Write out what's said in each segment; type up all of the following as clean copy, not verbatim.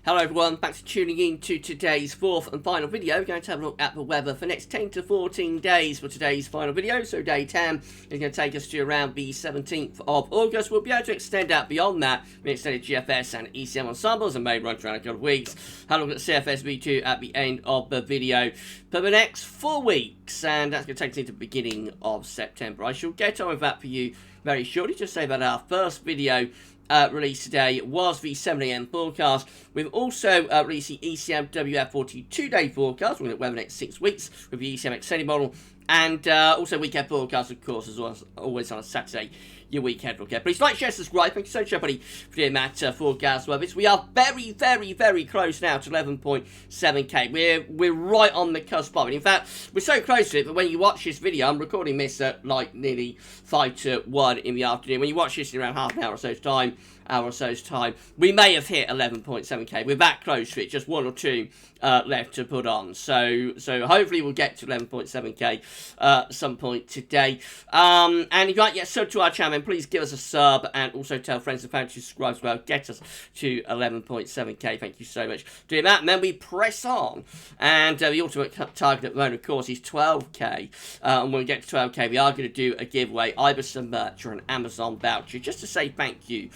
Hello everyone, thanks for tuning in to today's fourth and final video. We're going to have a look at the weather for the next 10 to 14 days for today's final video. So day 10 is going to take us to around the 17th of August. We'll be able to extend out beyond that with extended GFS and ECM ensembles and may run for around a couple of weeks. Have a look at CFS V2 at the end of the video for the next 4 weeks, and that's going to take us into the beginning of September. I shall get on with that for you very shortly. Just say that our first video released today was the 7 AM forecast. We've also released the ECM WF40 2-day forecast. We're going to weather the next 6 weeks with the ECM Extended model. And also weekend forecast, of course, as well as always on a Saturday, your weekend forecast. Please like, share, subscribe. Thank you so much, everybody, for doing that forecast. We are very, very, very close now to 11.7k. We're right on the cusp of it. In fact, we're so close to it that when you watch this video, I'm recording this at like nearly 5 to 1 in the afternoon. When you watch this in around half an hour or so's time, we may have hit 11.7k. We're that close to it, just 1 or 2 left to put on. So hopefully we'll get to 11.7k at some point today. And if you'd like to get sub to our channel, then please give us a sub and also tell friends and family to subscribe as well. Get us to 11.7k. Thank you so much for doing that. And then we press on. And the ultimate target at the moment, of course, is 12k. And when we get to 12k, we are going to do a giveaway, either some merch or an Amazon voucher, just to say thank you,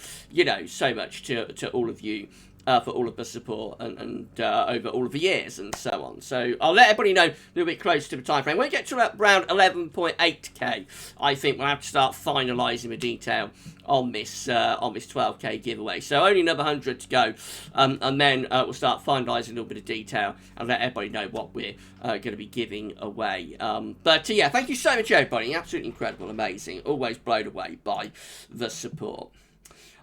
so much to all of you for all of the support and over all of the years and so on. So I'll let everybody know a little bit close to the time frame. When we get to around 11.8k, I think we'll have to start finalising the detail on this 12k giveaway. So only another 100 to go, and then we'll start finalising a little bit of detail and let everybody know what we're going to be giving away. But yeah, thank you so much, everybody. Absolutely incredible, amazing. Always blown away by the support.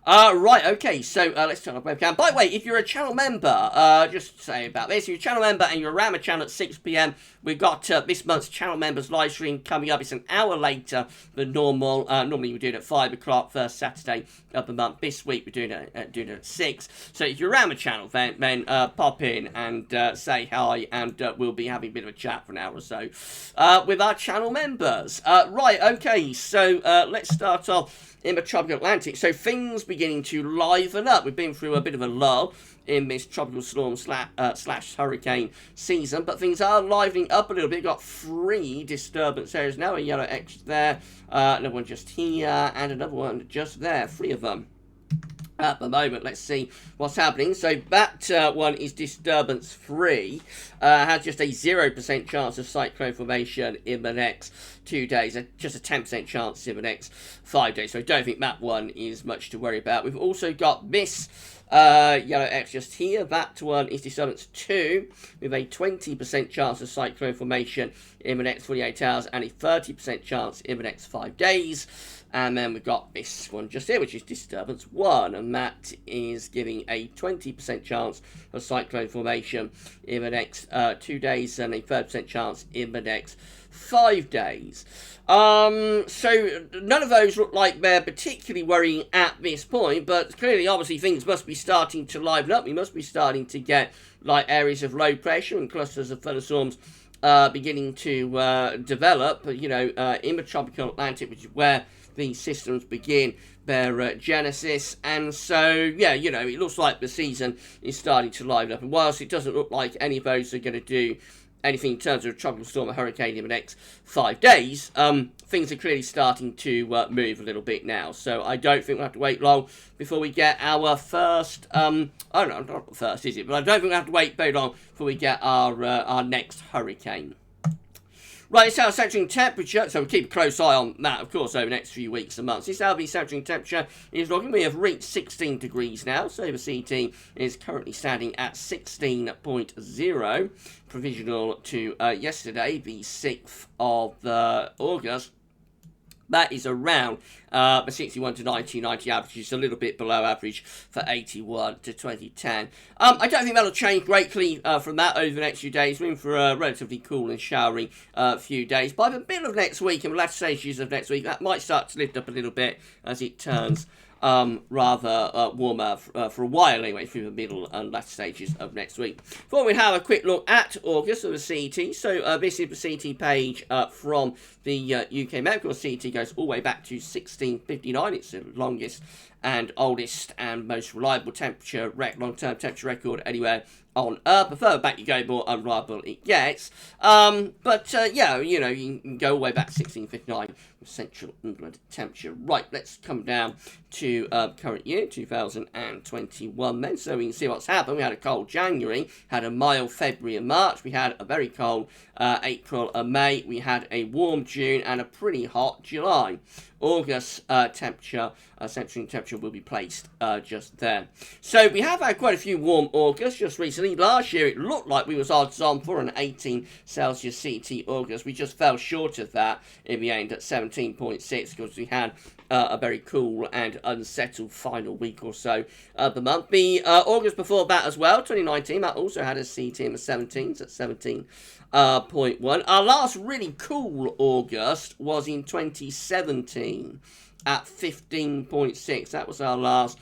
Right, okay, so let's turn off webcam. By the way, if you're a channel member, just to say about this, if you're a channel member and you're around the channel at 6 PM, we've got this month's channel members live stream coming up. It's an hour later than normal. Normally we do it at 5 o'clock, first Saturday of the month. This week we're doing it at 6. So if you're around the channel, then pop in and say hi, and we'll be having a bit of a chat for an hour or so with our channel members. Right, okay, so let's start off in the tropical Atlantic. So things beginning to liven up. We've been through a bit of a lull in this tropical storm slash hurricane season, but things are livening up a little bit. We've got 3 disturbance areas now, a yellow X there, another one just here, and another one just there. 3 of them at the moment. Let's see what's happening. So that one is disturbance free, has just a 0% chance of cyclone formation in the next 2 days, just a 10% chance in the next 5 days. So I don't think that one is much to worry about. We've also got this yellow X just here. That one is disturbance 2 with a 20% chance of cyclone formation in the next 48 hours and a 30% chance in the next 5 days. And then we've got this one just here, which is disturbance 1, and that is giving a 20% chance of cyclone formation in the next 2 days and a 30% chance in the next 5 days. So none of those look like they're particularly worrying at this point, but clearly, obviously, things must be starting to liven up. We must be starting to get like areas of low pressure and clusters of thunderstorms beginning to develop, in the tropical Atlantic, which is where these systems begin their genesis. And so, yeah, it looks like the season is starting to liven up. And whilst it doesn't look like any of those are going to do anything in terms of a tropical storm or hurricane in the next 5 days, things are clearly starting to move a little bit now. So I don't think we'll have to wait long before we get our first, oh no, not the first, is it? But I don't think we'll have to wait very long before we get our next hurricane. Right, it's our saturating temperature, so we'll keep a close eye on that, of course, over the next few weeks and months. This is how the saturating temperature is looking. We have reached 16 degrees now, so the CT is currently standing at 16.0, provisional to yesterday, the 6th of August. That is around the 61 to 90 average, is a little bit below average for 81 to 2010. I don't think that'll change greatly from that over the next few days. We're in for a relatively cool and showery few days. By the middle of next week and the latter stages of next week, that might start to lift up a little bit as it turns rather warmer for a while anyway, through the middle and latter stages of next week. Before we have a quick look at August of the CET, so this is the CET page from the UK Met. Of course, CET goes all the way back to 1659. It's the longest and oldest and most reliable long-term temperature record anywhere on Earth. The further back you go, more unreliable it gets. Yeah, you know, you can go all the way back to 1659 with Central England temperature. Right, let's come down to current year, 2021 then, so we can see what's happened. We had a cold January, had a mild February and March, we had a very cold April and May, we had a warm June and a pretty hot July. August temperature, central temperature will be placed just there. So we have had quite a few warm Augusts just recently. Last year it looked like we was odds on for an 18 Celsius CT August. We just fell short of that in the end at 17.6 because we had a very cool and unsettled final week or so of the month. The August before that as well, 2019, that also had a CT in the 17s at 17.1. Our last really cool August was in 2017 at 15.6. That was our last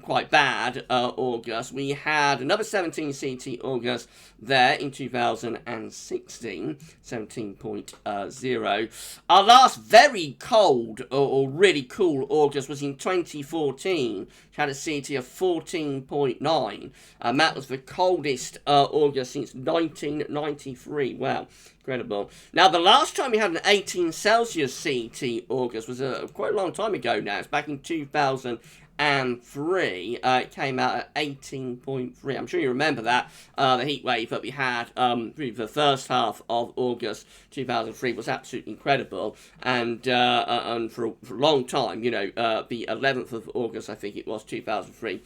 quite bad August. We had another 17 CT August there in 2016, 17.0. Our last very cold or really cool August was in 2014, which had a CT of 14.9, and that was the coldest August since 1993. Wow. Incredible. Now, the last time we had an 18 Celsius CT August was quite a long time ago now. It's back in 2003. It came out at 18.3. I'm sure you remember that. The heat wave that we had through the first half of August 2003 was absolutely incredible. And for a long time, you know, the 11th of August, I think it was, 2003,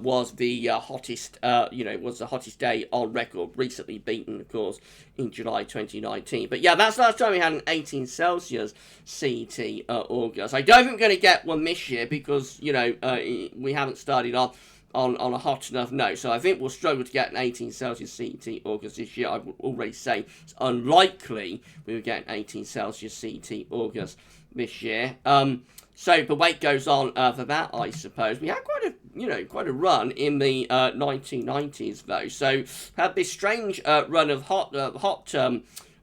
was the hottest, was the hottest day on record, recently beaten, of course, in July 2019. But yeah, that's the last time we had an 18 Celsius CT August. I don't think we're going to get one this year because, you know, we haven't started off on a hot enough note. So I think we'll struggle to get an 18 Celsius CT August this year. I would already say it's unlikely we will get an 18 Celsius CT August this year. So the wait goes on for that, I suppose. We had quite a run in the 1990s, though. So had this strange run of hot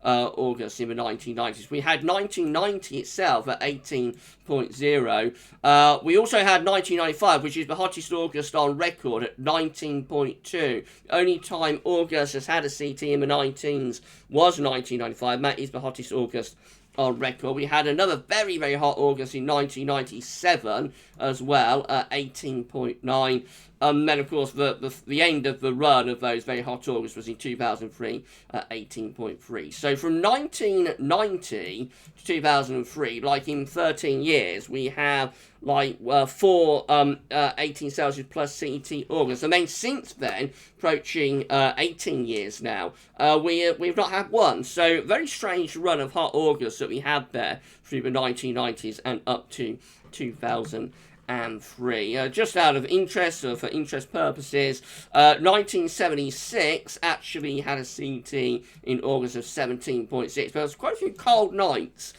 August in the 1990s. We had 1990 itself at 18.0. We also had 1995, which is the hottest August on record at 19.2. The only time August has had a CT in the 19s was 1995. That is the hottest August on record. We had another very, very hot August in 1997 as well at 18.9. And then, of course, the end of the run of those very hot August was in 2003 at 18.3. So from 1990 to 2003, like in 13 years, we have like 4 18 Celsius plus CT August. And then since then, approaching 18 years now, we've not had one. So very strange run of hot August that we had there through the 1990s and up to 2003. Just out of interest, or for interest purposes, 1976 actually had a CT in August of 17.6, but there was quite a few cold nights,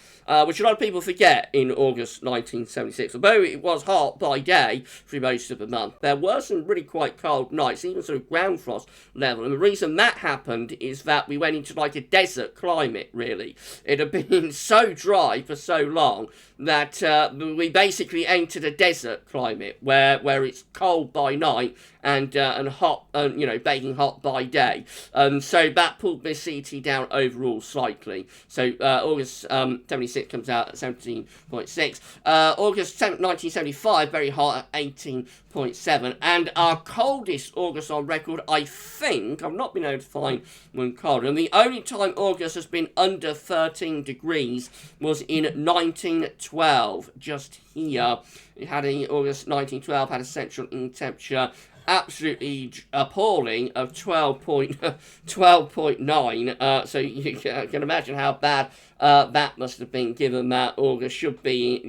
which a lot of people forget in August 1976. Although it was hot by day through most of the month, there were some really quite cold nights, even sort of ground frost level. And the reason that happened is that we went into like a desert climate, really. It had been so dry for so long that we basically entered a desert climate where it's cold by night and hot, baking hot by day. So that pulled the CT down overall slightly. So August 76 comes out at 17.6. August 1975, very hot at 18.7. And our coldest August on record, I think, I've not been able to find one colder. And the only time August has been under 13 degrees was in 1912, just here. It had in August 1912, had a central temperature absolutely appalling of 12.9. So you can imagine how bad that must have been, given that August should be,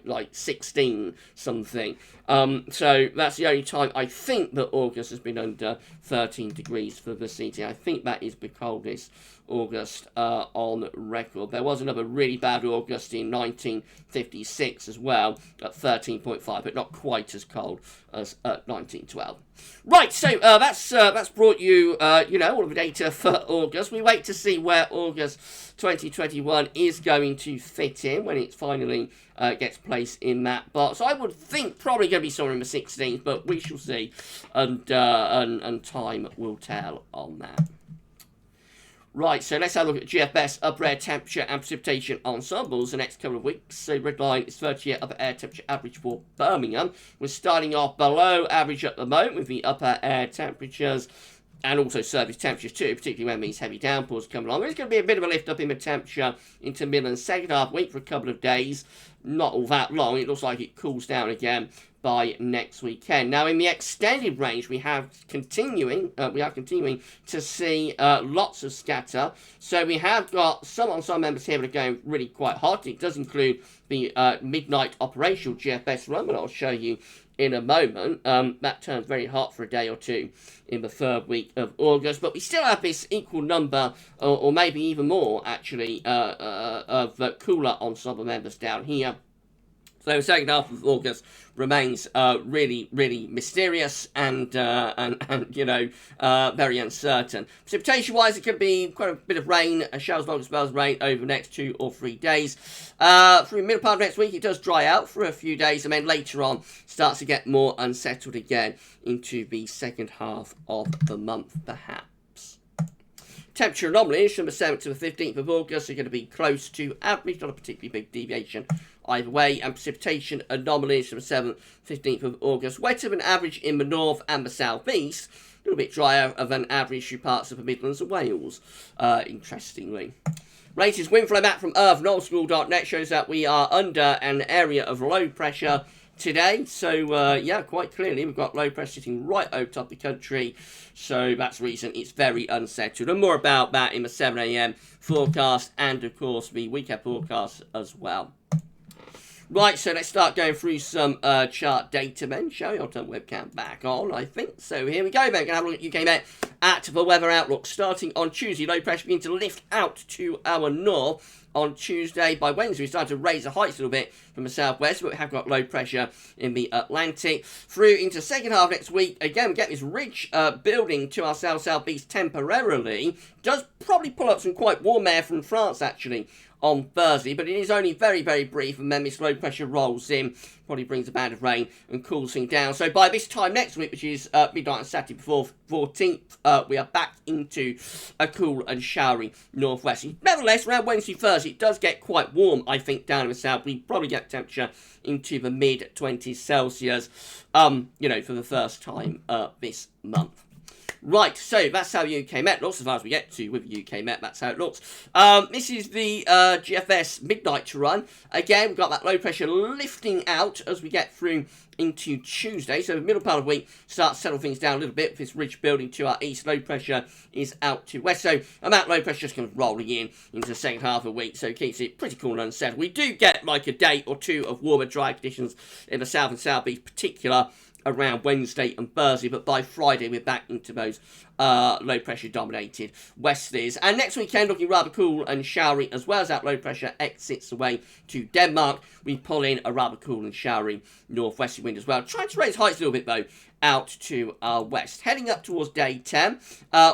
like 16 something. So that's the only time I think that August has been under 13 degrees for the CT. I think that is the coldest August on record. There was another really bad August in 1956 as well at 13.5, but not quite as cold as 1912. well. Right, so that's brought you, all of the data for August. We wait to see where August 2021 is going to fit in when it finally gets placed in that box. I would think probably going to be somewhere in the 16th, but we shall see, and time will tell on that. Right, so let's have a look at GFS upper air temperature and precipitation ensembles the next couple of weeks. So red line is 30-year upper air temperature average for Birmingham. We're starting off below average at the moment with the upper air temperatures and also surface temperatures too, particularly when these heavy downpours come along. There's going to be a bit of a lift up in the temperature into the middle and second half week for a couple of days. Not all that long. It looks like it cools down again by next weekend. Now, in the extended range, we have continuing to see lots of scatter. So we have got some members here that are going really quite hot. It does include the midnight operational GFS run, but I'll show you in a moment. That turns very hot for a day or two in the third week of August, but we still have this equal number, or maybe even more, actually, of cooler ensemble members down here. So the second half of August remains really, really mysterious and very uncertain. Precipitation-wise, it could be quite a bit of rain, showers, long spells of rain over the next 2 or 3 days. Through the middle part of next week, it does dry out for a few days, and then later on starts to get more unsettled again into the second half of the month, perhaps. Temperature anomalies from the 7th to the 15th of August are going to be close to average, not a particularly big deviation either way, and precipitation anomalies from the 7th, 15th of August. Wetter than average in the north and the southeast, a little bit drier than average through parts of the Midlands and Wales, interestingly. Latest wind flow map from Earth and oldschool.net shows that we are under an area of low pressure today, so quite clearly we've got low pressure sitting right over top of the country, so that's the reason it's very unsettled, and more about that in the 7 a.m. forecast and of course the weekend forecast as well. Right, so let's start going through some chart data then, shall we? I'll turn the webcam back on, I think. So here we go then. We're going to have a look at UK Met at the weather outlook. Starting on Tuesday, low pressure beginning to lift out to our north on Tuesday. By Wednesday, we start to raise the heights a little bit from the southwest, but we have got low pressure in the Atlantic. Through into second half next week, again, we get this ridge building to our south-southeast temporarily. Does probably pull up some quite warm air from France, actually, on Thursday, but it is only very, very brief, and then this low pressure rolls in, probably brings a band of rain and cools things down. So by this time next week, which is midnight on Saturday before 14th, we are back into a cool and showery northwest. Nevertheless, around Wednesday, Thursday, it does get quite warm, I think, down in the south. We probably get temperature into the mid-20s Celsius, for the first time this month. Right, so that's how UK Met looks, as far as we get to with UK Met, that's how it looks. This is the GFS midnight run. Again, we've got that low pressure lifting out as we get through into Tuesday. So the middle part of the week starts to settle things down a little bit with this ridge building to our east. Low pressure is out to west. So that low pressure just kind of rolling in into the second half of the week. So it keeps it pretty cool and unsettled. We do get like a day or two of warmer, dry conditions in the south and southeast, particular around Wednesday and Thursday, but by Friday we're back into those low pressure dominated westerlies. And next weekend looking rather cool and showery, as well as that low pressure exits away to Denmark. We pull in a rather cool and showery northwesterly wind as well, trying to raise heights a little bit though out to our west. Heading up towards day 10,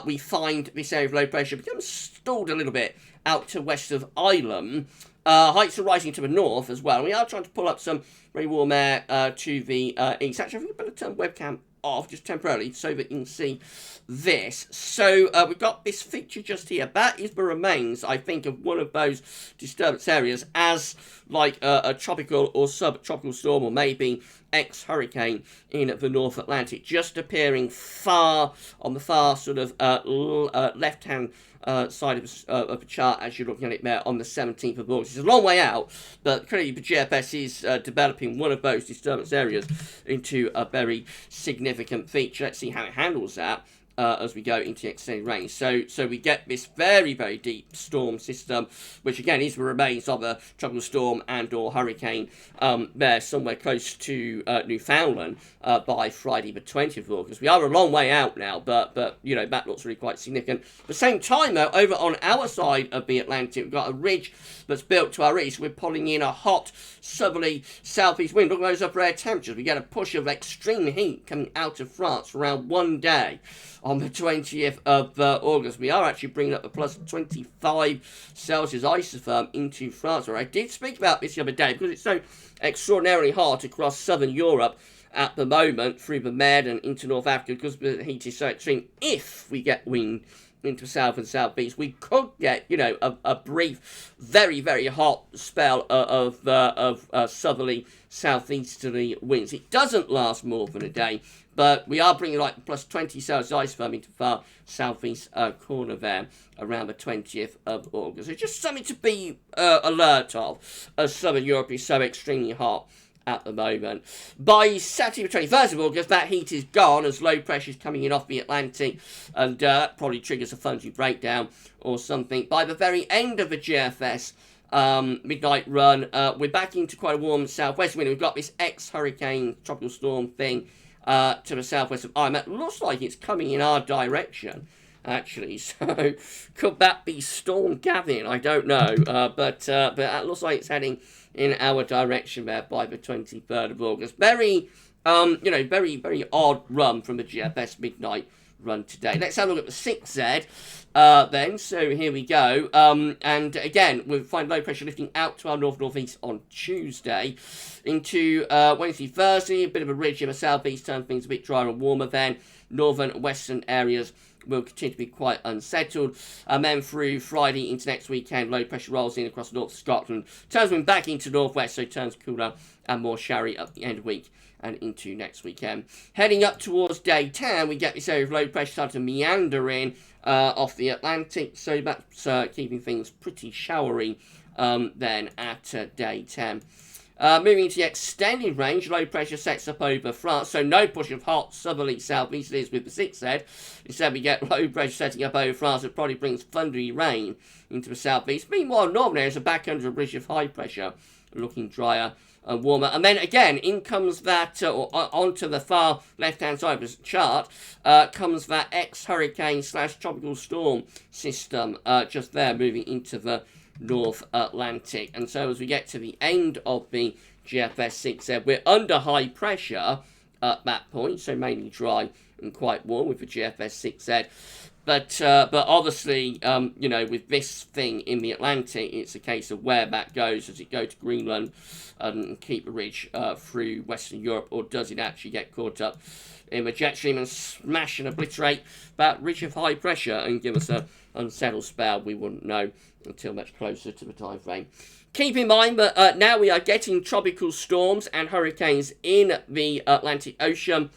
we find this area of low pressure becomes stalled a little bit out to west of Ireland. Heights are rising to the north as well. We are trying to pull up some very warm air to the east. Actually, I think we better turn webcam off just temporarily so that you can see this. So we've got this feature just here. That is the remains, I think, of one of those disturbance areas as like a tropical or subtropical storm, or maybe ex-hurricane in the North Atlantic, just appearing on the far sort of left-hand side of the chart as you're looking at it there on the 17th of August. It's a long way out, but clearly the GFS is developing one of those disturbance areas into a very significant feature. Let's see how it handles that as we go into the extended range. So we get this very, very deep storm system, which again is the remains of a tropical storm and or hurricane there somewhere close to Newfoundland by Friday the 20th of August. We are a long way out now, but you know, that looks really quite significant. At the same time, though, over on our side of the Atlantic, we've got a ridge that's built to our east. We're pulling in a hot southerly southeast wind. Look at those upper air temperatures. We get a push of extreme heat coming out of France for around one day on the 20th of August. We are actually bringing up a plus 25 Celsius isotherm into France, where I did speak about this the other day because it's so extraordinarily hot across southern Europe at the moment through the Med and into North Africa because the heat is so extreme. If we get wind into south and southeast, we could get, you know, a brief, very, very hot spell of southerly, southeasterly winds. It doesn't last more than a day, but we are bringing like plus 20 Celsius isotherm into the far southeast corner there around the 20th of August. It's just something to be alert of, as southern Europe is so extremely hot at the moment. By Saturday the 21st of August, that heat is gone as low pressure is coming in off the Atlantic, and that probably triggers a Fungi breakdown or something. By the very end of the GFS midnight run, we're back into quite a warm southwest wind. We've got this ex-hurricane tropical storm thing to the southwest of Ireland. It looks like it's coming in our direction, actually. So could that be Storm Gavin? I don't know, but it looks like it's heading in our direction there by the 23rd of August. Very, you know, very, very odd run from the GFS midnight run today. Let's have a look at the 6Z then. So here we go. And again, we'll find low pressure lifting out to our north-northeast on Tuesday. Into Wednesday, Thursday, a bit of a ridge in the southeast, turn things a bit drier and warmer then. Northern and western areas will continue to be quite unsettled. And then through Friday into next weekend, low pressure rolls in across north of Scotland. Turns wind back into northwest, so turns cooler and more showery at the end of the week and into next weekend. Heading up towards day 10, we get this area of low pressure starting to meander in off the Atlantic, so that's keeping things pretty showery then at day 10. Moving into the extended range, low pressure sets up over France, so no push of hot southerly southeasterlies with the 6Z. Instead, we get low pressure setting up over France that probably brings thundery rain into the southeast. Meanwhile, northern areas are back under a ridge of high pressure, looking drier and warmer. And then again, in comes that, onto the far left-hand side of the chart, comes that ex-hurricane / tropical storm system just there, moving into the North Atlantic. And so as we get to the end of the GFS 6Z, we're under high pressure at that point, so mainly dry and quite warm with the GFS 6Z. But obviously, you know, with this thing in the Atlantic, it's a case of where that goes. Does it go to Greenland and keep a ridge through Western Europe, or does it actually get caught up in the jet stream and smash and obliterate that ridge of high pressure and give us a unsettled spell? We wouldn't know until much closer to the time frame. Keep in mind that now we are getting tropical storms and hurricanes in the Atlantic Ocean.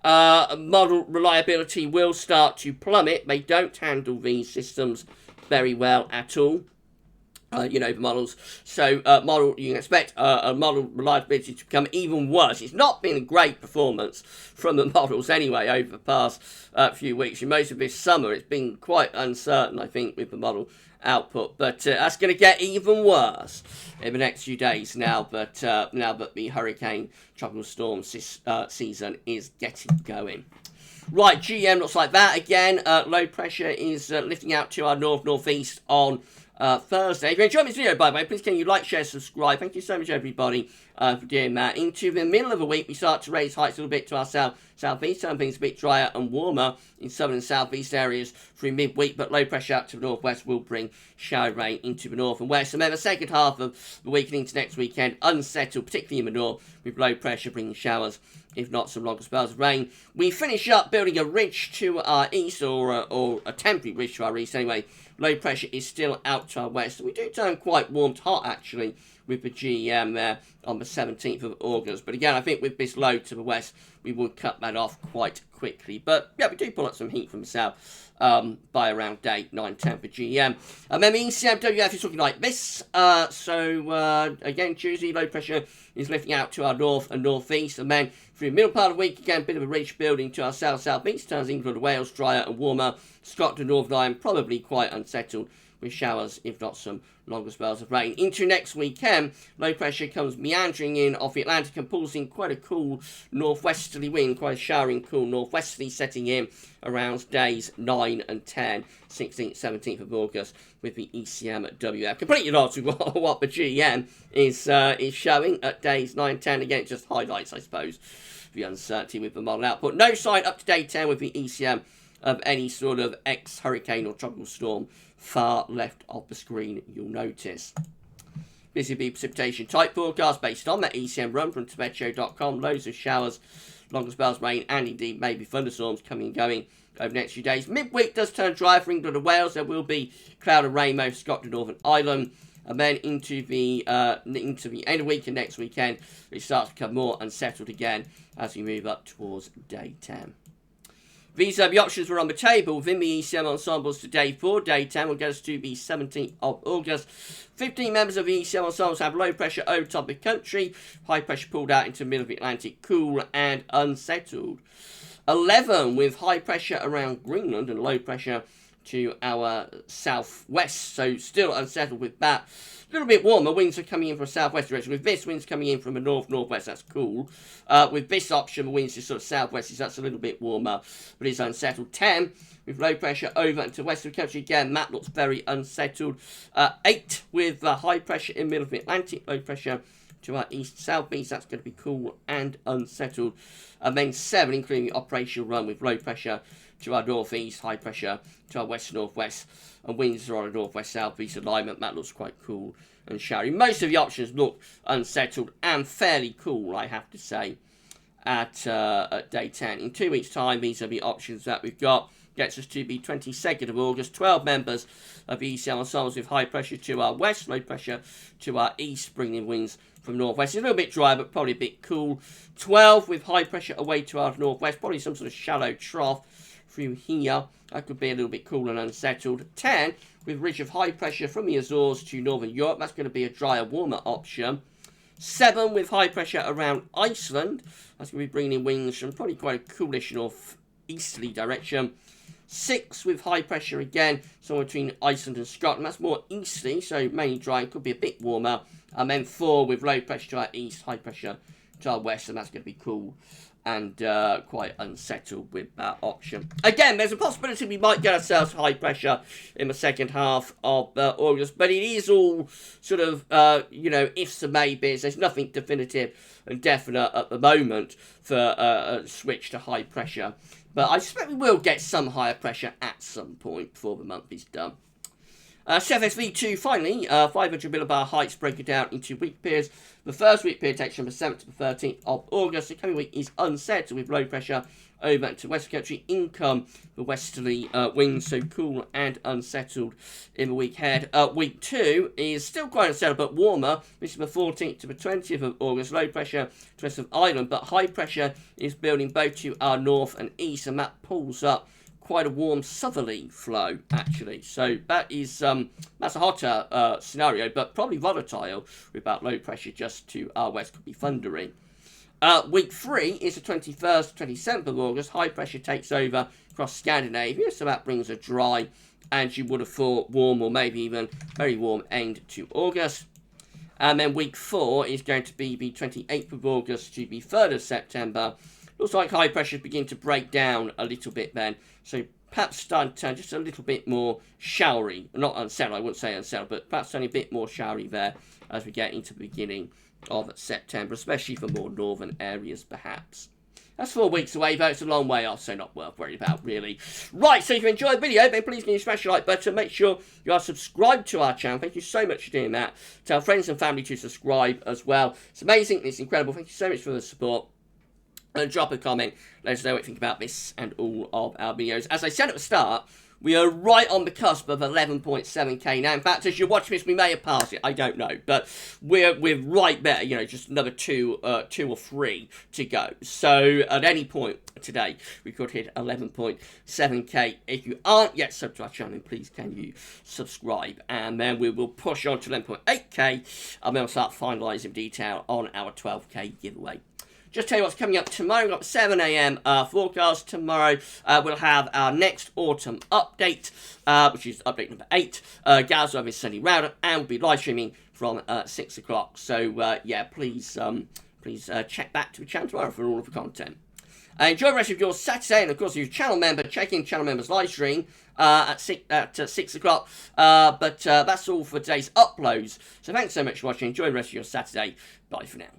Model reliability will start to plummet. They don't handle these systems very well at all. You know, the models. So, you can expect a model reliability to become even worse. It's not been a great performance from the models anyway over the past few weeks. In most of this summer, it's been quite uncertain, I think, with the model output. But that's going to get even worse in the next few days now that the hurricane tropical storm season is getting going. Right, GM looks like that again. Low pressure is lifting out to our north-northeast on Thursday. If you enjoyed this video, by the way, please can you like, share, subscribe. Thank you so much, everybody, for doing that. Into the middle of the week, we start to raise heights a little bit to our southeast, turn things a bit drier and warmer in southern and southeast areas through midweek, but low pressure out to the northwest will bring shower rain into the north and west. And then the second half of the week and into next weekend, unsettled, particularly in the north, with low pressure bringing showers, if not some longer spells of rain. We finish up building a ridge to our east, or a temporary ridge to our east anyway. Low pressure is still out to our west. We do turn quite warm to hot, actually, with the GEM there on the 17th of August. But again, I think with this low to the west, we would cut that off quite quickly. But yeah, we do pull up some heat from the south by around day 9-10 for GM. And then the ECMWF is looking like this. Again, Tuesday, low pressure is lifting out to our north and northeast. And then through the middle part of the week, again, a bit of a ridge building to our south-southeast. Turns England and Wales drier and warmer. Scotland, Northern Ireland, probably quite unsettled with showers, if not some longer spells of rain. Into next weekend, low pressure comes meandering in off the Atlantic and pulls in quite a cool northwesterly wind, quite a showering cool northwesterly, setting in around days 9 and 10, 16th, 17th of August with the ECMWF. Completely lost with what the GM is showing at days 9 and 10. Again, it just highlights, I suppose, the uncertainty with the model output. No sign up to day 10 with the ECM of any sort of ex-hurricane or tropical storm far left of the screen, you'll notice. This will be precipitation type forecast based on that ECM run from TibetShow.com. Loads of showers, longer spells of rain, and indeed maybe thunderstorms coming and going over the next few days. Midweek does turn dry for England and Wales. There will be cloud and rain over Scotland, Northern Ireland. And then into the end of the week and next weekend, it starts to become more unsettled again as we move up towards day 10. These are the options were on the table within the ECM ensembles to day 4. Day 10 will get us to the 17th of August. 15 members of the ECM ensembles have low pressure over top of the country. High pressure pulled out into the middle of the Atlantic, cool and unsettled. 11 with high pressure around Greenland and low pressure to our southwest. So still unsettled with that. A little bit warmer. Winds are coming in from a southwest direction. With this, winds coming in from a north-northwest. That's cool. With this option, the winds are sort of southwest. So that's a little bit warmer, but it's unsettled. 10 with low pressure over into west of the country. Again, that looks very unsettled. 8 with high pressure in the middle of the Atlantic. Low pressure to our east-southeast. That's going to be cool and unsettled. And then 7, including the operational run with low pressure to our northeast, high pressure to our west-northwest, and winds are on a northwest-southeast alignment. That looks quite cool and showery. Most of the options look unsettled and fairly cool, I have to say, at day 10. In 2 weeks' time, these are the options that we've got. Gets us to the 22nd of August. 12 members of the ECM ensembles with high pressure to our west, low pressure to our east, bringing in winds from northwest. It's a little bit dry, but probably a bit cool. 12 with high pressure away to our northwest, probably some sort of shallow trough through here. That could be a little bit cool and unsettled. 10 with ridge of high pressure from the Azores to northern Europe. That's going to be a drier, warmer option. 7 with high pressure around Iceland. That's going to be bringing in winds from probably quite a coolish northeasterly direction. 6 with high pressure again, somewhere between Iceland and Scotland. That's more easterly, so mainly dry. Could be a bit warmer. And then 4 with low pressure to our east, high pressure to our west, and that's going to be cool and quite unsettled with that option. Again, there's a possibility we might get ourselves high pressure in the second half of August, but it is all sort of, ifs and maybes. There's nothing definitive and definite at the moment for a switch to high pressure. But I suspect we will get some higher pressure at some point before the month is done. CFSV2, finally, 500 millibar heights broken down into week periods. The first week period takes from the 7th to the 13th of August. The coming week is unsettled with low pressure over to west of the country. Income the westerly winds, so cool and unsettled in the week ahead. Week 2 is still quite unsettled, but warmer. This is the 14th to the 20th of August. Low pressure to the west of Ireland, but high pressure is building both to our north and east, and that pulls up quite a warm southerly flow, actually. So that is that's a hotter scenario, but probably volatile with that low pressure just to our west. Could be thundering. Week 3 is the 21st, 27th of August. High pressure takes over across Scandinavia, so that brings a dry, and you would have thought warm or maybe even very warm end to August. And then week 4 is going to be the 28th of August to the 3rd of September. Looks like high pressures begin to break down a little bit then. So perhaps starting to turn just a little bit more showery. Not unsettled, I wouldn't say unsettled, but perhaps turning a bit more showery there as we get into the beginning of September, especially for more northern areas perhaps. That's 4 weeks away, though. It's a long way off, so not worth worrying about, really. Right, so if you enjoyed the video, then please can you smash the like button. Make sure you are subscribed to our channel. Thank you so much for doing that. Tell friends and family to subscribe as well. It's amazing. It's incredible. Thank you so much for the support. And drop a comment. Let us know what you think about this and all of our videos. As I said at the start, We are right on the cusp of 11.7k now. In fact, as you watch this, we may have passed it. I don't know, but we're right there. You know, just another two or three to go. So at any point today, we could hit 11.7k. If you aren't yet subbed to our channel, please can you subscribe, and then we will push on to 11.8k, and then we'll start finalising detail on our 12k giveaway. Just tell you what's coming up tomorrow. We've got 7 AM forecast. Tomorrow we'll have our next autumn update, which is update number 8. Gaz over Sunny Roundup, and we'll be live streaming from 6 o'clock. So yeah, please check back to the channel tomorrow for all of the content. Enjoy the rest of your Saturday, and of course, if you're a channel member, check in channel members live stream at 6 o'clock. But that's all for today's uploads. So thanks so much for watching. Enjoy the rest of your Saturday. Bye for now.